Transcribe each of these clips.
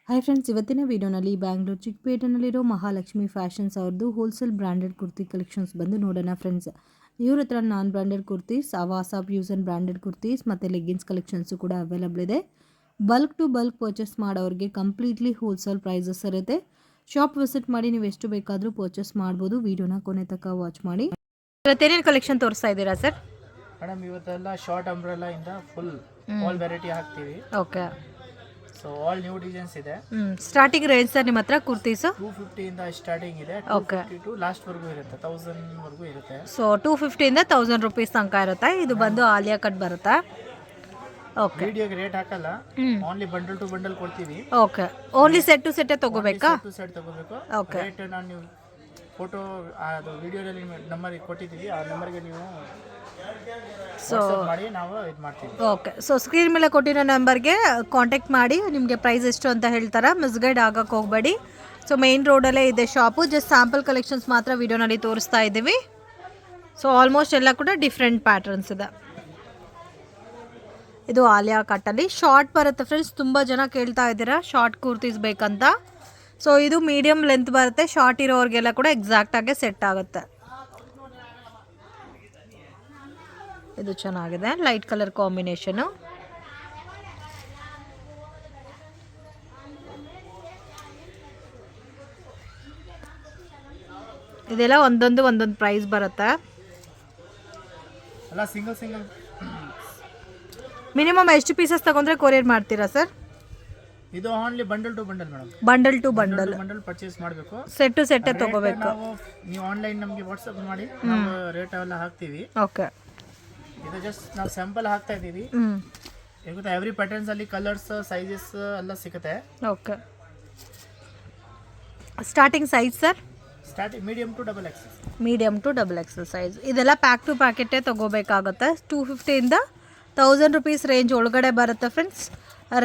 Hi friends, ಇವತ್ತಿನ ವಿಡಿಯೋನಲ್ಲಿ Bangalore ಚಿಕ್ಕಪೇಟೆನಲ್ಲಿರೋ Mahalakshmi fashions ಅವ್ರದ್ದು ಹೋಲ್ಸೇಲ್ ಬ್ರ್ಯಾಂಡೆಡ್ ಕುರ್ತಿ ಕಲೆಕ್ಷನ್ಸ್ ಬಂದು ನೋಡೋಣ ಫ್ರೆಂಡ್ಸ್. ಇವ್ರ ಹತ್ರ ನಾನ್ ಬ್ರ್ಯಾಂಡೆಡ್ ಕುರ್ತೀಸ್, ಆವಾಸ ಫ್ಯೂಸನ್ ಬ್ರ್ಯಾಂಡೆಡ್ ಕುರ್ತೀಸ್ ಮತ್ತು ಲೆಗ್ಗಿನ್ಸ್ ಕಲೆಕ್ಷನ್ಸು ಕೂಡ ಅವೈಲಬಲ್ ಇದೆ. ಬಲ್ಕ್ ಟು ಬಲ್ಕ್ ಪರ್ಚೇಸ್ ಮಾಡೋರಿಗೆ ಕಂಪ್ಲೀಟ್ಲಿ ಹೋಲ್ಸೇಲ್ ಪ್ರೈಸಸ್ ಇರುತ್ತೆ. ಶಾಪ್ ವಿಸಿಟ್ ಮಾಡಿ ನೀವು ಎಷ್ಟು ಬೇಕಾದರೂ ಪರ್ಚೇಸ್ ಮಾಡ್ಬೋದು. ವಿಡಿಯೋನ ಕೊನೆ ತನಕ ವಾಚ್ ಮಾಡಿ. ಇವತ್ತೇನೇನು ಕಲೆಕ್ಷನ್ ತೋರಿಸ್ತಾ ಇದ್ದೀರಾ ಸರ್? ಮೇಡಮ್, ಇವತ್ತೆಲ್ಲ ಶಾರ್ಟ್ ಅಂಬ್ರೆಲಾ ಇಂದ ಫುಲ್ ಆಲ್ ವೆರೈಟಿ ಹಾಕ್ತೀವಿ. Okay, so all new designs ಇದೆ. ಸ್ಟಾರ್ಟಿಂಗ್ ರೇಂಜ್ ಸರ್ ನಿಮ್ಮ ಹತ್ರ ಕುರ್ತೀಸು? 250 ಇಂದ ಸ್ಟಾರ್ಟಿಂಗ್ ಇದೆ. ಓಕೆ, 250 ಲಾಸ್ಟ್ ವರೆಗೂ ಇರುತ್ತೆ, 1000 ವರೆಗೂ ಇರುತ್ತೆ. ಸೊ 250 ಇಂದ 1000 ರೂಪೀಸ್ ತನಕ ಇರುತ್ತೆ. ಇದು ಬಂದು ಆಲಿಯಾ ಕಟ್ ಬರುತ್ತಾ? ಓಕೆ, ವಿಡಿಯೋಗೆ ರೇಟ್ ಹಾಕಲ್ಲ, ಓನ್ಲಿ ಬಂಡಲ್ ಟು ಬಂಡಲ್ ಕೊಡ್ತೀವಿ. Okay, only set to set ತಗೋಬೇಕಾ? ಟು ಸೆಟ್ ತಗೋಬೇಕು. ಓಕೆ, ರೇಟ್ ನಾನು ನೀವು ಫೋಟೋ ಅದು ವಿಡಿಯೋದಲ್ಲಿ ನಂಬರ್ ಕೊಟ್ಟಿದ್ದೀವಿ, ಆ ನಂಬರ್ಗೆ ನೀವು ಸೊ ಮಾಡಿ ನಾವು ಇದು ಮಾಡ್ತೀವಿ. ಓಕೆ, ಸೊ ಸ್ಕ್ರೀನ್ ಮೇಲೆ ಕೊಟ್ಟಿರೋ ನಂಬರ್ಗೆ ಕಾಂಟ್ಯಾಕ್ಟ್ ಮಾಡಿ ನಿಮಗೆ ಪ್ರೈಸ್ ಎಷ್ಟು ಅಂತ ಹೇಳ್ತಾರೆ. ಮಿಸ್ಗೈಡ್ ಆಗಕ್ಕೆ ಹೋಗಬೇಡಿ. ಸೊ ಮೇನ್ ರೋಡಲ್ಲೇ ಇದೆ ಶಾಪು. ಜಸ್ಟ್ ಸ್ಯಾಂಪಲ್ ಕಲೆಕ್ಷನ್ಸ್ ಮಾತ್ರ ವಿಡಿಯೋನಲ್ಲಿ ತೋರಿಸ್ತಾ ಇದ್ದೀವಿ. ಸೊ ಆಲ್ಮೋಸ್ಟ್ ಎಲ್ಲ ಕೂಡ ಡಿಫ್ರೆಂಟ್ ಪ್ಯಾಟರ್ನ್ಸ್ ಇದೆ. ಇದು ಆಲಿಯಾ ಕಟ್ಟಲ್ಲಿ ಶಾರ್ಟ್ ಬರುತ್ತೆ ಫ್ರೆಂಡ್ಸ್. ತುಂಬ ಜನ ಕೇಳ್ತಾ ಇದ್ದೀರಾ ಶಾರ್ಟ್ ಕುರ್ತೀಸ್ ಬೇಕಂತ. ಸೊ ಇದು ಮೀಡಿಯಮ್ ಲೆಂತ್ ಬರುತ್ತೆ. ಶಾರ್ಟ್ ಇರೋರಿಗೆಲ್ಲ ಕೂಡ ಎಕ್ಸಾಕ್ಟಾಗಿ ಸೆಟ್ ಆಗುತ್ತೆ. ಇದು ಚೆನ್ನಾಗಿದೆ, ಲೈಟ್ ಕಲರ್ ಕಾಂಬಿನೇಷನು. ಇದೆಲ್ಲ ಒಂದೊಂದು ಪ್ರೈಸ್ ಬರುತ್ತೆ. ಅಲ್ಲ, ಸಿಂಗಲ್ ಸಿಂಗಲ್ ಮಿನಿಮಮ್ ಎಷ್ಟು ಪೀಸಸ್ ತಗೊಂಡ್ರೆ ಕೊರಿಯರ್ ಮಾಡ್ತೀರಾ ಸರ್? ಇದು only bundle to bundle madam. Bundle to bundle purchase ಮಾಡಬೇಕು. ಸೆಟ್ ಟು ಸೆಟ್ ತಗೋಬೇಕು. ನೀವು ಆನ್ಲೈನ್ ನಮಗೆ ವಾಟ್ಸಪ್ ಮಾಡಿ ನಾವು ರೇಟ್ ಎಲ್ಲ ಹಾಕ್ತೀವಿ. ಓಕೆ, ಇದು ಜಸ್ಟ್ ನಾವು ಸ್ಯಾಂಪಲ್ ಹಾಕ್ತಾ ಇದ್ದೀವಿ. ಗೊತ್ತಾ, ಎವ್ರಿ ಪ್ಯಾಟರ್ನ್ಸ್ ಅಲ್ಲಿ ಕಲರ್ಸ್ ಸೈಜಸ್ ಎಲ್ಲ ಸಿಗುತ್ತೆ. Okay, starting size sir? Starting medium to double XL. Medium to double XL size. ಇದೆಲ್ಲ ಪ್ಯಾಕ್ ಟು ಪ್ಯಾಕೆಟೇ ತೊಗೋಬೇಕಾಗುತ್ತೆ. 250 ಇಂದ 1000 ರೂಪೀಸ್ ರೇಂಜ್ ಒಳಗಡೆ ಬರುತ್ತೆ ಫ್ರೆಂಡ್ಸ್.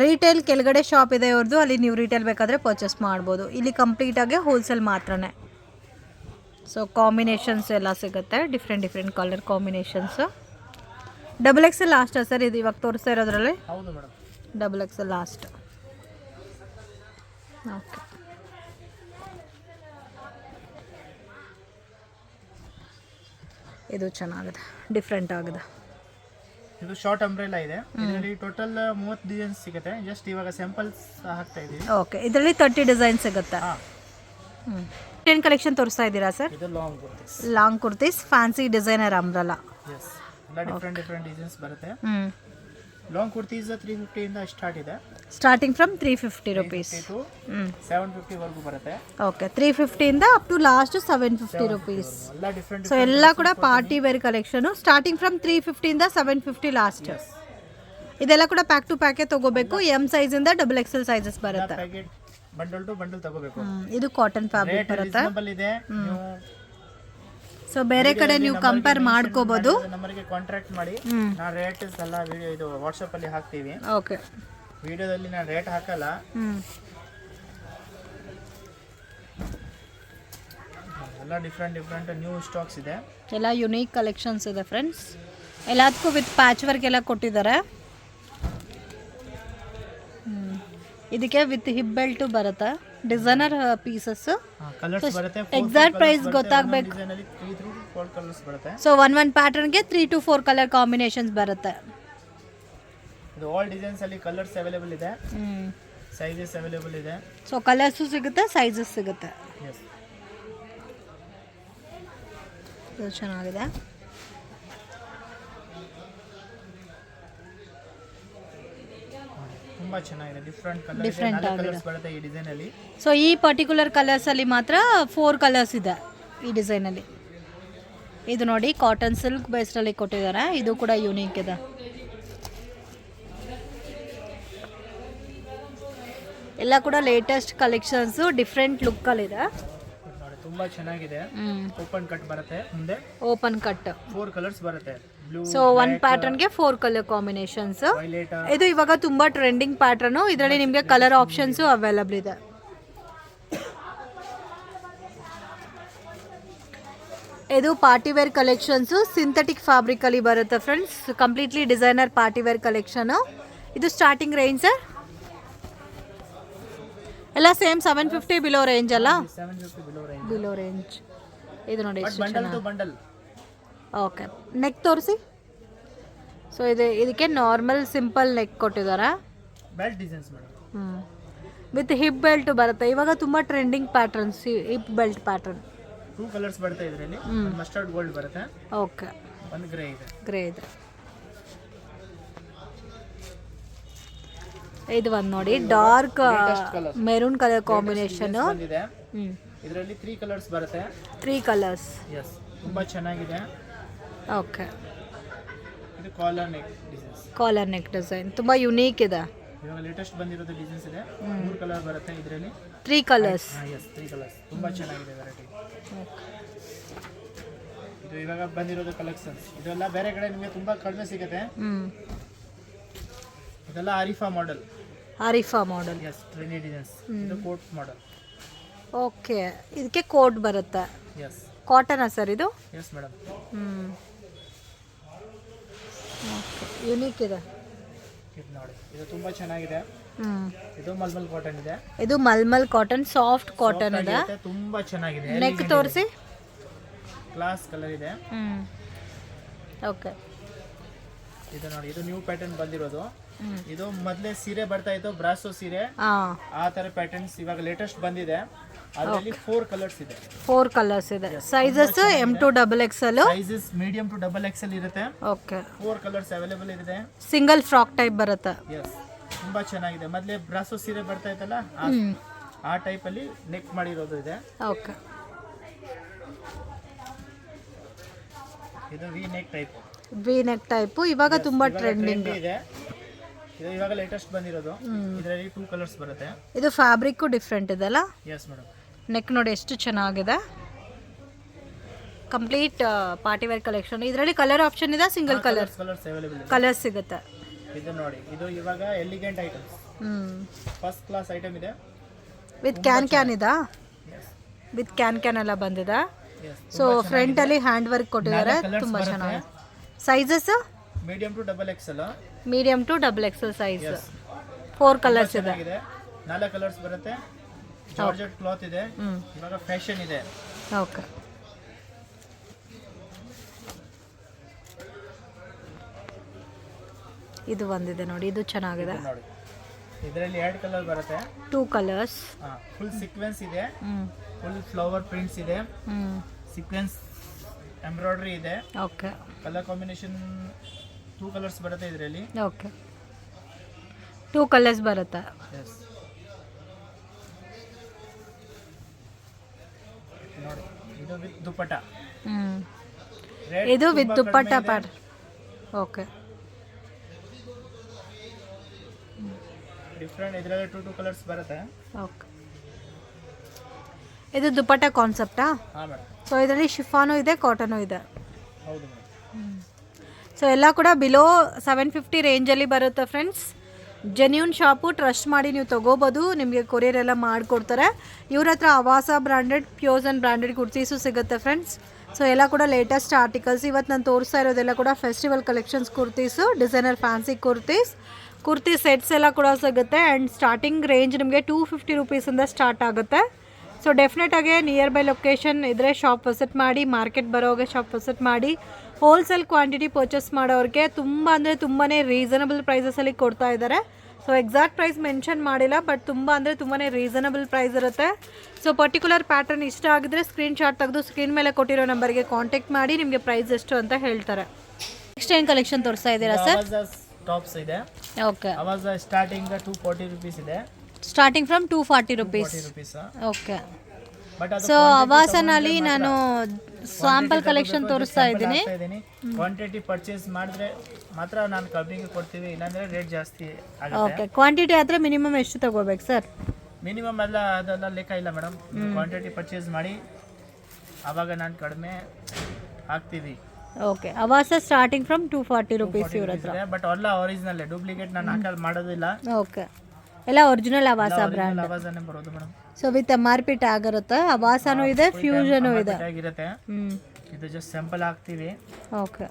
ರೀಟೇಲ್ ಕೆಳಗಡೆ ಶಾಪ್ ಇದೆ ಅವ್ರದ್ದು, ಅಲ್ಲಿ ನೀವು ರೀಟೇಲ್ ಬೇಕಾದರೆ ಪರ್ಚೇಸ್ ಮಾಡ್ಬೋದು. ಇಲ್ಲಿ ಕಂಪ್ಲೀಟಾಗಿ ಹೋಲ್ಸೇಲ್ ಮಾತ್ರನೇ. ಸೊ ಕಾಂಬಿನೇಷನ್ಸ್ ಎಲ್ಲ ಸಿಗುತ್ತೆ, different colour combinations. Double XL ಲಾಸ್ಟಾ ಸರ್ ಇದು ಇವಾಗ ತೋರಿಸ್ತಾ ಇರೋದ್ರಲ್ಲಿ? ಹೌದು madam, double XL last. Okay, ಇದು ಚೆನ್ನಾಗಿದೆ, ಡಿಫ್ರೆಂಟ್ ಆಗಿದೆ. ಇದು ಶಾರ್ಟ್ ಅಂಬ್ರೆಲಾ ಇದೆ. ಇದರಲ್ಲಿ ಟೋಟಲ್ 30 ಡಿಸೈನ್ಸ್ ಸಿಗುತ್ತೆ. ಜಸ್ಟ್ ಇವಾಗ ಸ್ಯಾಂಪಲ್ಸ್ ಹಾಕ್ತಾ ಇದ್ದೀವಿ. ಓಕೆ, ಇದರಲ್ಲಿ 30 ಡಿಸೈನ್ ಸಿಗುತ್ತೆ. ಟೆನ್ ಕಲೆಕ್ಷನ್ ತೋರಿಸ್ತಾ ಇದ್ದೀರಾ ಸರ್? ಇದು long kurtis. Long kurtis, fancy designer umbrella. Yes, ಎಲ್ಲ ಡಿಫ್ರೆಂಟ್ ಡಿಸೈನ್ಸ್ ಬರುತ್ತೆ. ಲಾಂಗ್ ಕುರ್ತೀಸ್ 350 ಇಂದ ಸ್ಟಾರ್ಟ್ ಇದೆ. ಸ್ಟಾರ್ಟಿಂಗ್ ಫ್ರಮ್ 350 ರೂಪೀಸ್ ಟು 750 ವರೆಗೂ ಬರುತ್ತೆ. ಓಕೆ, 350 ಇಂದ ಅಪ್ ಟು ಲಾಸ್ಟ್ 750 ರೂಪೀಸ್. ಎಲ್ಲ ಡಿಫ್ರೆಂಟ್. ಸೊ ಎಲ್ಲ ಕೂಡ party wear collection. Starting from 350 ಇಂದ 750 ಲಾಸ್ಟ್. ಇದೆಲ್ಲ ಕೂಡ ಪ್ಯಾಕ್ ಟು ಪ್ಯಾಕೆ ತಗೋಬೇಕು. ಎಂ ಸೈಜ್ ಇಂದ ಡಬಲ್ ಎಕ್ಸೆಲ್ ಸೈಜಸ್ ಬರುತ್ತೆ. ಪ್ಯಾಕೆಟ್ ಬಂಡಲ್ ಟು ಬಂಡಲ್ ತಗೋಬೇಕು. ಇದು ಕಾಟನ್ ಫ್ಯಾಬ್ರಿಕ್ ಬರುತ್ತೆ. ಇದೆ. ಸೊ ಬೇರೆ ಕಡೆ ನೀವು ಕಂಪೇರ್ ಮಾಡ್ಕೋಬಹುದು. ನಮ್ಮರಿಗೆ ಕಾಂಟ್ಯಾಕ್ಟ್ ಮಾಡಿ. ನಾನು ರೇಟ್ ಎಲ್ಲ ವಿಡಿಯೋ ಇದು ವಾಟ್ಸಪ್ ಅಲ್ಲಿ ಹಾಕ್ತೀವಿ. ಓಕೆ, ವಿಡಿಯೋದಲ್ಲಿ ನಾನು ರೇಟ್ ಹಾಕಲ್ಲ. ಎಲ್ಲ ಡಿಫ್ರೆಂಟ್ ನ್ಯೂ ಸ್ಟಾಕ್ಸ್ ಇದೆ. ಎಲ್ಲ ಯುನೀಕ್ ಕಲೆಕ್ಷನ್ಸ್ ಇದೆ ಫ್ರೆಂಡ್ಸ್. ಎಲ್ಲದಕ್ಕೂ ವಿತ್ ಪ್ಯಾಚ್ ವರ್ಕ್ ಎಲ್ಲ ಕೊಟ್ಟಿದ್ದಾರೆ. ಇದಕ್ಕೆ ವಿತ್ ಹಿಪ್ ಬೆಲ್ಟ್ ಬರುತ್ತೆ. Designer pieces. ಕಲರ್ಸ್ ಬರುತ್ತೆ. ಎಕ್ಸಾಕ್ಟ್ ಪ್ರೈಸ್ ಗೊತ್ತಾಗಬೇಕು. ಸೊ ಒನ್ ಪ್ಯಾಟರ್ನ್ಗೆ 3 to 4 ಕಲರ್ ಕಾಂಬಿನೇಷನ್ಸ್ ಬರುತ್ತೆ. ಇದು ಆಲ್ ಡಿಸೈನ್ಸ್ ಅಲ್ಲಿ ಕಲರ್ಸ್ ಅವೈಲೇಬಲ್ ಇದೆ, ಸೈಜಸ್ ಅವೈಲೇಬಲ್ ಇದೆ. ಸೊ ಕಲರ್ಸು ಸಿಗುತ್ತೆ, ಸೈಜಸ್ ಸಿಗುತ್ತೆ. ಇದು ಚೆನ್ನಾಗಿದೆ. ತುಂಬಾ ಚೆನ್ನಾಗಿದೆ. ಡಿಫ್ರೆಂಟ್ ಕಲರ್ಸ್ ಬರುತ್ತೆ ಈ ಡಿಸೈನ್ ಅಲ್ಲಿ. ಸೊ ಈ ಪರ್ಟಿಕ್ಯುಲರ್ ಕಲರ್ಸ್ ಅಲ್ಲಿ ಮಾತ್ರ 4 ಕಲರ್ಸ್ ಇದೆ ಈ ಡಿಸೈನ್ ಅಲ್ಲಿ. ಇದು ನೋಡಿ, ಕಾಟನ್ ಸಿಲ್ಕ್ ಬೇಸ್ಡ್ ಅಲ್ಲಿ ಕೊಟ್ಟಿದ್ದಾರೆ. ಇದು ಕೂಡ ಯೂನಿಕ್ ಇದೆ. ಎಲ್ಲ ಕೂಡ ಲೇಟೆಸ್ಟ್ ಕಲೆಕ್ಷನ್ಸ್, ಡಿಫ್ರೆಂಟ್ ಲುಕ್ ಅಲ್ಲಿ ಇದೆ. ನೋಡಿ, ತುಂಬಾ ಚೆನ್ನಾಗಿದೆ. ಓಪನ್ ಕಟ್ ಬರುತ್ತೆ. ಮುಂದೆ ಓಪನ್ ಕಟ್ 4 ಕಲರ್ಸ್ ಬರುತ್ತೆ. ಸೊ ಒನ್ ಪ್ಯಾಟರ್ನ್ಗೆ 4 ಕಲರ್ ಕಾಂಬಿನೇಷನ್ಸ್. ಇದು ಇವಾಗ ತುಂಬಾ ಟ್ರೆಂಡಿಂಗ್ ಪ್ಯಾಟರ್ನ್. ಇದರಲ್ಲಿ ನಿಮಗೆ ಕಲರ್ ಆಪ್ಷನ್ಸ್ ಅವೈಲಬಲ್ ಇದೆ. ಇದು party wear collections, synthetic fabric ಅಲ್ಲಿ ಬರುತ್ತೆ friends. Completely designer party wear collection. ಇದು ಸ್ಟಾರ್ಟಿಂಗ್ ರೇಂಜ್ ಸರ್ ಎಲ್ಲ ಸೇಮ್ 750 ಬಿಲೋ ರೇಂಜ್ ಅಲ್ಲ? 750 ಬಿಲೋ ರೇಂಜ್. ಇದು ನೋಡಿ ಎಷ್ಟು bundle to bundle. Okay, neck ತೋರಿಸಿ. ಸೊ ಇದಕ್ಕೆ ನಾರ್ಮಲ್ ಸಿಂಪಲ್ ನೆಕ್ ಕೊಟ್ಟಿದ್ದಾರೆ. Belt designs madam. With hip belt ಬರುತ್ತೆ. ಇವಾಗ ತುಂಬ trending patterns hip belt pattern. 2 colours ಬರುತ್ತೆ ಇದರಲ್ಲಿ. ಒಂದು ಮಸ್ಟರ್ಡ್ ಗೋಲ್ಡ್ ಬರುತ್ತೆ. ಓಕೆ. ಒಂದು ಗ್ರೇ ಇದೆ. ಗ್ರೇ ಇದೆ. ಇದು ಒಂದು ನೋಡಿ ಡಾರ್ಕ್ ಮೆರೂನ್ ಕಲರ್ ಕಾಂಬಿನೇಷನ್ ಬಂದಿದೆ. ಇದರಲ್ಲಿ 3 ಕಲರ್ಸ್ ಬರುತ್ತೆ. 3 ಕಲರ್ಸ್. ಎಸ್, ತುಂಬಾ ಚೆನ್ನಾಗಿದೆ. ಓಕೆ. ಇದು collar neck designs. Collar neck design ತುಂಬಾ ಯುನೀಕ್ ಇದೆ. ಇವಾಗ ಲೇಟೆಸ್ಟ್ ಬಂದಿರೋದು ಡಿಸೈನ್ಸ್ ಇದೆ. 3 ಕಲರ್ ಬರುತ್ತೆ ಇದರಲ್ಲಿ. 3 ಕಲರ್ಸ್. S, 3 colours. ತುಂಬಾ ಚೆನ್ನಾಗಿದೆ ವೆರೈಟಿ. ಇದು ಇವಾಗ ಬಂದಿರೋದು ಕಲೆಕ್ಷನ್ಸ್. ಇದೆಲ್ಲ ಬೇರೆ ಕಡೆ ನಿಮಗೆ ತುಂಬಾ ಕಡಿಮೆ ಸಿಗುತ್ತೆ. ಇದೆಲ್ಲ Arifa model. Arifa model. Yes, trendy designs. ಇದು ಕೋಟ್ ಮಾಡೆಲ್. ಓಕೆ, ಇದಕ್ಕೆ ಕೋಟ್ ಬರುತ್ತೆ. ಎಸ್. ಕಾಟನಾ ಸರ್ ಇದು? Yes madam. ಓಕೆ, ಯುನೀಕ್ ಇದೆ. ಇದು ನೋಡಿ, ಇದು ತುಂಬಾ ಚೆನ್ನಾಗಿದೆ. ಇದು ಮಲ್ಮಲ್ ಕಾಟನ್ ಇದೆ. ಇದು ಮಲ್ಮಲ್ ಕಾಟನ್, ಸಾಫ್ಟ್ ಕಾಟನ್ ಇದೆ. ತುಂಬಾ ಚೆನ್ನಾಗಿದೆ. ನೆಕ್ ತೋರಿಸಿ. ಕ್ಲಾಸ್ ಕಲರ್ ಇದೆ. ಓಕೆ. ಇದು ನೋಡಿ, ಇದು ನ್ಯೂ ಪ್ಯಾಟರ್ನ್ ಬಂದಿರೋದು. ಇದು ಮೊದಲೇ ಸೀರೆ ಬರ್ತಾ ಇತ್ತು, ಬ್ರಾಸೋ ಸೀರೆ. ಆ ತರ ಪ್ಯಾಟರ್ನ್ಸ್ ಇವಾಗ ಲೇಟೆಸ್ಟ್ ಬಂದಿದೆ. ಅದರಲ್ಲಿ 4 ಕಲರ್ಸ್ ಇದೆ. 4 ಕಲರ್ಸ್ ಇದೆ. Sizes M to XXL. Sizes medium to XXL ಇರುತ್ತೆ. ಓಕೆ. 4 ಕಲರ್ಸ್ ಅವೈಲೇಬಲ್ ಇದೆ. ಸಿಂಗಲ್ ಫ್ರಾಕ್ ಟೈಪ್ ಬರುತ್ತೆ. ಎಸ್, ತುಂಬಾ ಚೆನ್ನಾಗಿದೆ. ಮೊದಲೇ ಬ್ರಾಸೋ ಸೀರೆ ಬರ್ತಾ ಇತ್ತಲ್ಲ, ಆ ಟೈಪ್ ಅಲ್ಲಿ ನೆಕ್ ಮಾಡಿರೋದು ಇದೆ. ಓಕೆ. ಇದು V neck type. V neck type ಇವಾಗ ತುಂಬಾ ಟ್ರೆಂಡಿಂಗ್ ಇದೆ. ಇದು ಇವಾಗ ಲೇಟೆಸ್ಟ್ ಬಂದಿರೋದು. ಇದರಲ್ಲಿ 2 ಕಲರ್ಸ್ ಬರುತ್ತೆ. ಇದು ಫ್ಯಾಬ್ರಿಕ್ ಡಿಫ್ರೆಂಟ್ ಇದೆ ಅಲ್ಲ? Yes madam. ನೆಕ್ ನೋಡಿ ಎಷ್ಟು ಚೆನ್ನಾಗಿದೆ. Complete party wear collection. ಇದರಲ್ಲಿ ಕಲರ್ ಆಪ್ಷನ್ ಇದೆ, ಸಿಂಗಲ್ ಕಲರ್ಸ್ ಅವೈಲೇಬಲ್ ಇದೆ. ಕಲರ್ ಸಿಗುತ್ತೆ. ಇದು ನೋಡಿ, ಇದು ಇವಾಗ elegant items. First class item ಇದೆ. ವಿತ್ ಕ್ಯಾನ್ ಇದಾ? ವಿತ್ ಕ್ಯಾನ್ ಎಲ್ಲ ಬಂದಿದೆ. ಸೊ ಫ್ರಂಟ್ ಅಲ್ಲಿ ಹ್ಯಾಂಡ್ ವರ್ಕ್ ಕೊಟ್ಟಿದ್ದಾರೆ. ತುಂಬಾ ಚೆನ್ನಾಗಿದೆ. Sizes medium to XXL. Medium to XXL size. 4 colours ಇದೆ. 4 ಕಲರ್ಸ್ ಬರುತ್ತೆ. ಜಾರ್ಜೆಟ್ ಕ್ಲಾತ್ ಇದೆ. ಇವಾಗ ಫ್ಯಾಷನ್ ಇದೆ. ಓಕೆ. ಇದು ಬಂದಿದೆ ನೋಡಿ, ಇದು ಚೆನ್ನಾಗಿದೆ. ನೋಡಿ, ಇದರಲ್ಲಿ 2 ಕಲರ್ ಬರುತ್ತೆ. 2 ಕಲರ್ಸ್. ಫುಲ್ ಸೀಕ್ವೆನ್ಸ್ ಇದೆ. ಫುಲ್ ಫ್ಲವರ್ ಪ್ರಿಂಟ್ಸ್ ಇದೆ. ಸೀಕ್ವೆನ್ಸ್ ಎಂಬ್ರಾಯ್ಡರಿ ಇದೆ. ಓಕೆ. ಕಲರ್ ಕಾಂಬಿನೇಷನ್ 2 ಕಲರ್ಸ್ ಬರುತ್ತೆ ಇದರಲ್ಲಿ. ಓಕೆ. 2 ಕಲರ್ಸ್ ಬರುತ್ತೆ. ಎಸ್. ನೋಡಿ, ಇದು ವಿತ್ ದುಪಟ್ಟ. ಇದು with dupatta part. Okay. Different ಇದರಲ್ಲಿ 2 ಕಲರ್ಸ್ ಬರುತ್ತೆ. ಓಕೆ. ಇದು ದುಪಟ್ಟ ಕಾನ್ಸೆಪ್ಟಾ? ಹಾಂ ಮೇಡಮ್. ಸೊ ಇದರಲ್ಲಿ ಶಿಫಾನು ಇದೆ, ಕಾಟನು ಇದೆ. ಹೌದು ಮೇಡಮ್. ಸೊ ಎಲ್ಲ ಕೂಡ ಬಿಲೋ 750 ರೇಂಜಲ್ಲಿ ಬರುತ್ತೆ ಫ್ರೆಂಡ್ಸ್. ಜೆನ್ಯೂನ್ ಶಾಪು, ಟ್ರಸ್ಟ್ ಮಾಡಿ ನೀವು ತೊಗೋಬೋದು. ನಿಮಗೆ ಕೊರಿಯರ್ ಎಲ್ಲ ಮಾಡಿಕೊಡ್ತಾರೆ. ಇವ್ರ ಹತ್ರ Avaasa branded, fusion branded kurtis ಸಿಗುತ್ತೆ ಫ್ರೆಂಡ್ಸ್. ಸೊ ಎಲ್ಲ ಕೂಡ ಲೇಟೆಸ್ಟ್ ಆರ್ಟಿಕಲ್ಸ್. ಇವತ್ತು ನಾನು ತೋರಿಸ್ತಾ ಇರೋದೆಲ್ಲ ಕೂಡ festival collections kurtis, designer fancy kurti sets ಎಲ್ಲ ಕೂಡ ಸಿಗುತ್ತೆ. ಆ್ಯಂಡ್ ಸ್ಟಾರ್ಟಿಂಗ್ ರೇಂಜ್ ನಿಮಗೆ 250 ರುಪೀಸಿಂದ ಸ್ಟಾರ್ಟ್ ಆಗುತ್ತೆ. ಸೊ ಡೆಫಿನೆಟಾಗಿ ನಿಯರ್ ಬೈ ಲೊಕೇಶನ್ ಇದ್ದರೆ ಶಾಪ್ ವಿಸಿಟ್ ಮಾಡಿ, ಮಾರ್ಕೆಟ್ ಬರೋಗೆ ಶಾಪ್ ವಿಸಿಟ್ ಮಾಡಿ. ಹೋಲ್ಸೇಲ್ ಕ್ವಾಂಟಿಟಿ ಪರ್ಚೇಸ್ ಮಾಡೋರಿಗೆ ತುಂಬ ಅಂದರೆ ತುಂಬಾ ರೀಸನಬಲ್ ಪ್ರೈಸಸಲ್ಲಿ ಕೊಡ್ತಾ ಇದ್ದಾರೆ. ಸೊ ಎಕ್ಸಾಕ್ಟ್ ಪ್ರೈಸ್ ಮೆನ್ಷನ್ ಮಾಡಿಲ್ಲ, ಬಟ್ ತುಂಬ ಅಂದರೆ ತುಂಬಾ ರೀಸನಬಲ್ ಪ್ರೈಸ್ ಇರುತ್ತೆ. ಸೊ ಪರ್ಟಿಕ್ಯುಲರ್ ಪ್ಯಾಟರ್ನ್ ಇಷ್ಟ ಆಗಿದ್ರೆ ಸ್ಕ್ರೀನ್ಶಾಟ್ ತೆಗೆದು ಸ್ಕ್ರೀನ್ ಮೇಲೆ ಕೊಟ್ಟಿರೋ ನಂಬರ್ಗೆ ಕಾಂಟ್ಯಾಕ್ಟ್ ಮಾಡಿ ನಿಮಗೆ ಪ್ರೈಸ್ ಎಷ್ಟು ಅಂತ ಹೇಳ್ತಾರೆ. ನೆಕ್ಸ್ಟ್ ಏನು ಕಲೆಕ್ಷನ್ ತೋರಿಸ್ತಾ ಇದ್ದೀರಾ ಸರ್? ಟಾಪ್ಸ್ ಇದೆ. ಓಕೆ. ಅವಾಗ ಸ್ಟಾರ್ಟಿಂಗ್ 240 ರುಪೀಸ್ ಇದೆ. Starting from 240 rupees. Okay. So ಅವಾಸನಲ್ಲಿ ನಾನು ಸ್ಯಾಂಪಲ್ ಕಲೆಕ್ಷನ್ ತೋರಿಸ್ತಾ ಇದ್ದೀನಿ. ಕ್ವಾಂಟಿಟಿ ಪರ್ಚೇಸ್ ಮಾಡಿದ್ರೆ ಮಾತ್ರ ನಾನು ಕಮ್ಮಿಗೆ ಕೊಡ್ತೀವಿ, ಇಲ್ಲಾಂದ್ರೆ ರೇಟ್ ಜಾಸ್ತಿ ಆಗುತ್ತೆ. ಓಕೆ. ಕ್ವಾಂಟಿಟಿ ಆದರೆ ಮಿನಿಮಮ್ ಎಷ್ಟು ತಗೋಬೇಕು ಸರ್? ಮಿನಿಮಮ್ ಅದೆಲ್ಲ ಲೆಕ್ಕ ಇಲ್ಲ ಮೇಡಮ್. ಕ್ವಾಂಟಿಟಿ ಪರ್ಚೇಸ್ ಮಾಡಿ ಆವಾಗ ನಾನು ಕಡಿಮೆ ಹಾಕ್ತೀವಿ. Okay. Avaasa starting from 240 rupees ಇವ್ರ ಹತ್ರ. ಬಟ್ ಎಲ್ಲ ಒರಿಜಿನಲ್, ಡೂಪ್ಲಿಕೇಟ್ ನಾನು ಮಾಡೋದಿಲ್ಲ. ಓಕೆ. ಎಲ್ಲ ಒರಿಜಿನಲ್ ಅವಾಸ ಬ್ರ್ಯಾಂಡ್. ಅವಾಸನೇ ಬರೋದು madam. So with MRP tag ಇರುತ್ತೆ. ಅವಾಸನೂ ಇದೆ, ಫ್ಯೂಷನು ಇದೆ. ಇರುತ್ತೆ. ಇದು ಜಸ್ಟ್ ಸ್ಯಾಂಪಲ್ ಹಾಕ್ತೀವಿ. ಓಕೆ.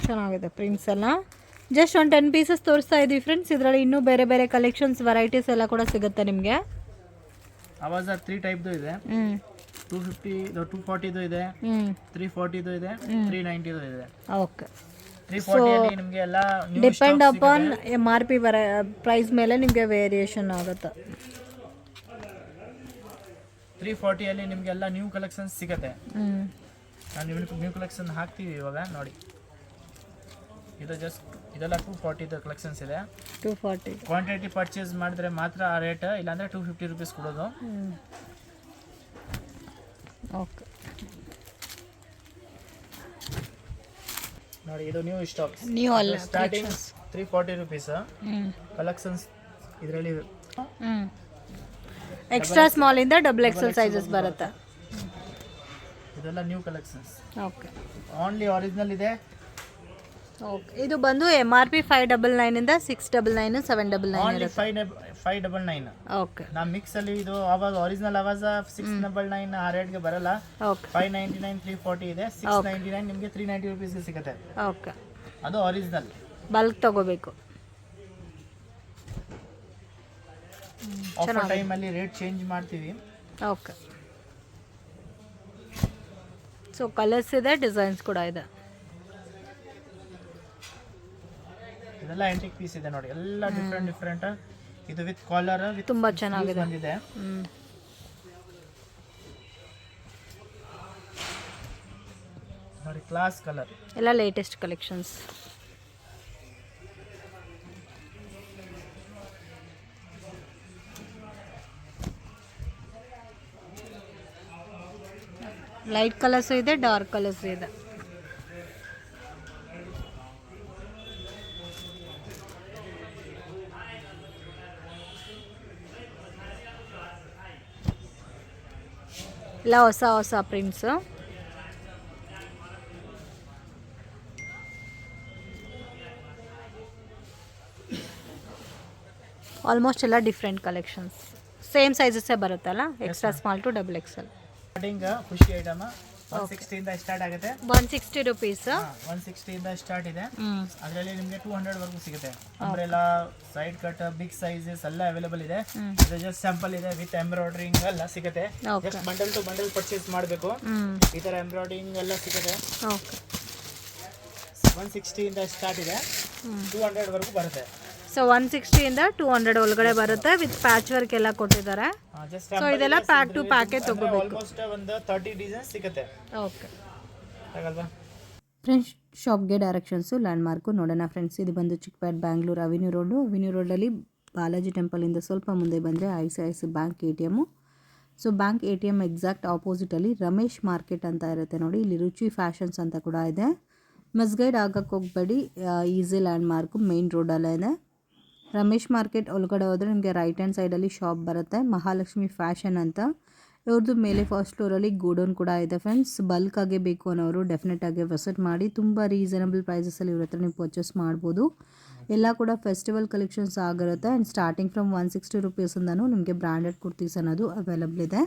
ಚೆನ್ನಾಗಿದೆ ಪ್ರಿಂಟ್ಸ್ ಎಲ್ಲ. ಜಸ್ಟ್ ಒಂದು 10 ಪೀಸಸ್ ತೋರಿಸ್ತಾ ಇದ್ದೀವಿ ಫ್ರೆಂಡ್ಸ್. ಇದರಲ್ಲಿ ಇನ್ನೂ ಬೇರೆ ಬೇರೆ ಕಲೆಕ್ಷನ್ಸ್ ವೆರೈಟೀಸ್ ಎಲ್ಲ ಕೂಡ ಸಿಗುತ್ತೆ ನಿಮಗೆ. ಆವಾಜ 3 ಟೈಪ್ದು ಇದೆ. 250 240 ಇದೆ, 340 ಇದೆ, 390 ಇದೆ. ಓಕೆ. 340 ಅಲ್ಲಿ ನಿಮಗೆ ಎಲ್ಲ ಡಿಪೆಂಡ್ ಅಪಾನ್ MRP ಪ್ರೈಸ್ ಮೇಲೆ ನಿಮಗೆ ವೇರಿಯೇಷನ್ ಆಗುತ್ತೆ. 340 ಅಲ್ಲಿ ನಿಮಗೆ ಎಲ್ಲ ನ್ಯೂ ಕಲೆಕ್ಷನ್ಸ್ ಸಿಗುತ್ತೆ. ನಾನು ನ್ಯೂ ಕಲೆಕ್ಷನ್ ಹಾಕ್ತೀವಿ ಇವಾಗ ನೋಡಿ. ಇದು ಜಸ್ಟ್ ಇದೆಲ್ಲ 240 ಕಲೆಕ್ಷನ್ಸ್ ಇದೆ. 240 ಕ್ವಾಂಟಿಟಿ ಪರ್ಚೇಸ್ ಮಾಡಿದ್ರೆ ಮಾತ್ರ ಆ ರೇಟ್, ಇಲ್ಲಾಂದ್ರೆ 250 rupees ಕೊಡೋದು. ಓಕೆ ನೋಡಿ ಇದು ನ್ಯೂ ಸ್ಟಾಕ್. ನ್ಯೂ ಅಲ್ಲ, ಸ್ಟಾರ್ಟಿಂಗ್ 340 rupees ಕಲೆಕ್ಷನ್ಸ್. ಇದರಲ್ಲಿ ಎಕ್ಸ್ಟ್ರಾ ಸ್ಮಾಲ್ ಇಂದ ಡಬಲ್ ಎಕ್ಸೆಲ್ ಸೈಜಸ್ ಬರುತ್ತೆ. ಇದೆಲ್ಲ new collections. Okay. Only original ಇದೆ. ಓಕೆ. ಇದು ಬಂದು MRP 599 ಇಂದ 699 799 ಓನ್ಲಿ ಇರುತ್ತೆ. 599. ಓಕೆ. ನಾ ಮಿಕ್ಸ್ ಅಲ್ಲಿ ಇದು ಆವಾಜ ಒರಿಜಿನಲ್ ಆವಾಜ 699 ಆ ರೇಟ್ಗೆ ಬರಲ್ಲ. ಓಕೆ. 599 340 ಇದೆ. 699 ನಿಮಗೆ 390 rupees ಗೆ ಸಿಗುತ್ತೆ. ಓಕೆ. ಅದು ಒರಿಜಿನಲ್. ಬಲ್ಕ್ ತಗೋಬೇಕು. ಆಫರ್ ಟೈಮ್ ಅಲ್ಲಿ ರೇಟ್ ಚೇಂಜ್ ಮಾಡ್ತೀವಿ. ಓಕೆ. ಸೊ ಕಲರ್ಸ್ ಇದೆ, ಡಿಸೈನ್ಸ್ ಕೂಡ ಇದೆ. ಇದೆಲ್ಲ ಆಂಟಿಕ್ ಪೀಸ್ ಇದೆ ನೋಡಿ, ಎಲ್ಲ ಡಿಫ್ರೆಂಟ್. ಇದು ವಿತ್ ಕಾಲರ್ ವಿತ್ ತುಂಬಾ ಚೆನ್ನಾಗಿದೆ ಬಂದಿದೆ. ನೋಡಿ ಕ್ಲಾಸ್ ಕಲರ್ ಎಲ್ಲ ಲೇಟೆಸ್ಟ್ ಕಲೆಕ್ಷನ್ಸ್. ಲೈಟ್ ಕಲರ್ಸ್ ಇದೆ, ಡಾರ್ಕ್ ಕಲರ್ಸ್ ಇದೆ. ಎಲ್ಲ ಹೊಸ ಹೊಸ ಪ್ರಿಂಟ್ಸ್. ಆಲ್ಮೋಸ್ಟ್ ಎಲ್ಲ ಡಿಫ್ರೆಂಟ್ ಕಲೆಕ್ಷನ್ಸ್. ಸೇಮ್ ಸೈಜಸ್ಸೇ ಬರುತ್ತಲ್ಲ, extra small to double XL. Starting ಖುಷಿ ಐಟಮ್ 160 ಇಂದ ಸ್ಟಾರ್ಟ್ ಆಗುತ್ತೆ. 160 rupees. 160 ಇಂದ ಸ್ಟಾರ್ಟ್ ಇದೆ. ಅದರಲ್ಲಿ ನಿಮಗೆ 200 ವರೆಗೂ ಸಿಗುತ್ತೆ. Umbrella, side cut, big sizes ಎಲ್ಲ ಅವೈಲೇಬಲ್ ಇದೆ. ಇದು ಜಸ್ಟ್ ಸ್ಯಾಂಪಲ್ ಇದೆ, ವಿತ್ ಎಂಬ್ರಾಯ್ಡ್ರಿಂಗ್ ಎಲ್ಲ ಸಿಗುತ್ತೆ. Just bundle to bundle purchase ಮಾಡಬೇಕು. ಈ ತರ ಎಂಬ್ರಾಯ್ಡ್ರಿಂಗ್ ಎಲ್ಲ ಸಿಗುತ್ತೆ. ಓಕೆ. 160 ಇಂದ ಸ್ಟಾರ್ಟ್ ಇದೆ, 200 ವರೆಗೂ ಬರುತ್ತೆ. ಸೊ 160 ಇಂದ 200 ಒಳಗಡೆ ಬರುತ್ತೆ, ವಿತ್ ಪ್ಯಾಚ್ ವರ್ಕ್ ಎಲ್ಲ ಕೊಟ್ಟಿದ್ದಾರೆ. ಸೊ ಇದೆಲ್ಲ ಪ್ಯಾಕ್ ಟು ಪ್ಯಾಕೇ ತಗೋಬೇಕು. ಆಲ್ಮೋಸ್ಟ್ ಒಂದು 30 ಡಿಸೈನ್ಸ್ ಸಿಗುತ್ತೆ. ಓಕೆ. ಆಗಲ್ವಾ ಫ್ರೆಂಡ್ಸ್, ಶಾಪ್ಗೆ ಡೈರೆಕ್ಷನ್ಸು ಲ್ಯಾಂಡ್ಮಾರ್ಕು ನೋಡೋಣ ಫ್ರೆಂಡ್ಸ್. ಇದು ಬಂದು ಚಿಕ್ಕಪೇಟ್ ಬ್ಯಾಂಗ್ಳೂರು ಅವೆನ್ಯೂ ರೋಡಲ್ಲಿ ಬಾಲಾಜಿ ಟೆಂಪಲಿಂದ ಸ್ವಲ್ಪ ಮುಂದೆ ಬಂದರೆ ICICI ಬ್ಯಾಂಕ್ ATM. ಸೊ ಬ್ಯಾಂಕ್ ATM ಎಕ್ಸಾಕ್ಟ್ ಆಪೋಸಿಟಲ್ಲಿ ರಮೇಶ್ ಮಾರ್ಕೆಟ್ ಅಂತ ಇರುತ್ತೆ ನೋಡಿ. ಇಲ್ಲಿ ರುಚಿ ಫ್ಯಾಷನ್ಸ್ ಅಂತ ಕೂಡ ಇದೆ. ಮಿಸ್ಗೈಡ್ ಆಗಕ್ಕೆ ಹೋಗಬೇಡಿ, ಈಸಿ ಲ್ಯಾಂಡ್ಮಾರ್ಕು ಮೇನ್ ರೋಡಲ್ಲೇ ಇದೆ. ರಮೇಶ್ ಮಾರ್ಕೆಟ್ ಒಳಗಡೆ ಹೋದರೆ ನಿಮಗೆ ರೈಟ್ ಹ್ಯಾಂಡ್ ಸೈಡಲ್ಲಿ ಶಾಪ್ ಬರುತ್ತೆ, ಮಹಾಲಕ್ಷ್ಮಿ ಫ್ಯಾಷನ್ ಅಂತ. ಇವ್ರದ್ದು ಮೇಲೆ ಫಸ್ಟ್ ಫ್ಲೋರಲ್ಲಿ ಗೋಡೌನ್ ಕೂಡ ಇದೆ ಫ್ರೆಂಡ್ಸ್. ಬಲ್ಕಾಗೆ ಬೇಕು ಅನ್ನೋರು ಡೆಫಿನೆಟಾಗಿ ವಿಸಿಟ್ ಮಾಡಿ. ತುಂಬ ರೀಸನಬಲ್ ಪ್ರೈಸಸಲ್ಲಿ ಇವ್ರ ಹತ್ರ ನೀವು ಪರ್ಚೇಸ್ ಮಾಡ್ಬೋದು. ಎಲ್ಲ ಕೂಡ ಫೆಸ್ಟಿವಲ್ ಕಲೆಕ್ಷನ್ಸ್ ಆಗಿರುತ್ತೆ. ಆ್ಯಂಡ್ ಸ್ಟಾರ್ಟಿಂಗ್ ಫ್ರಮ್ 160 rupees ಇಂದನೂ ನಿಮಗೆ ಬ್ರ್ಯಾಂಡೆಡ್ ಕುರ್ತೀಸ್ ಅನ್ನೋದು ಅವೈಲಬಲ್ ಇದೆ.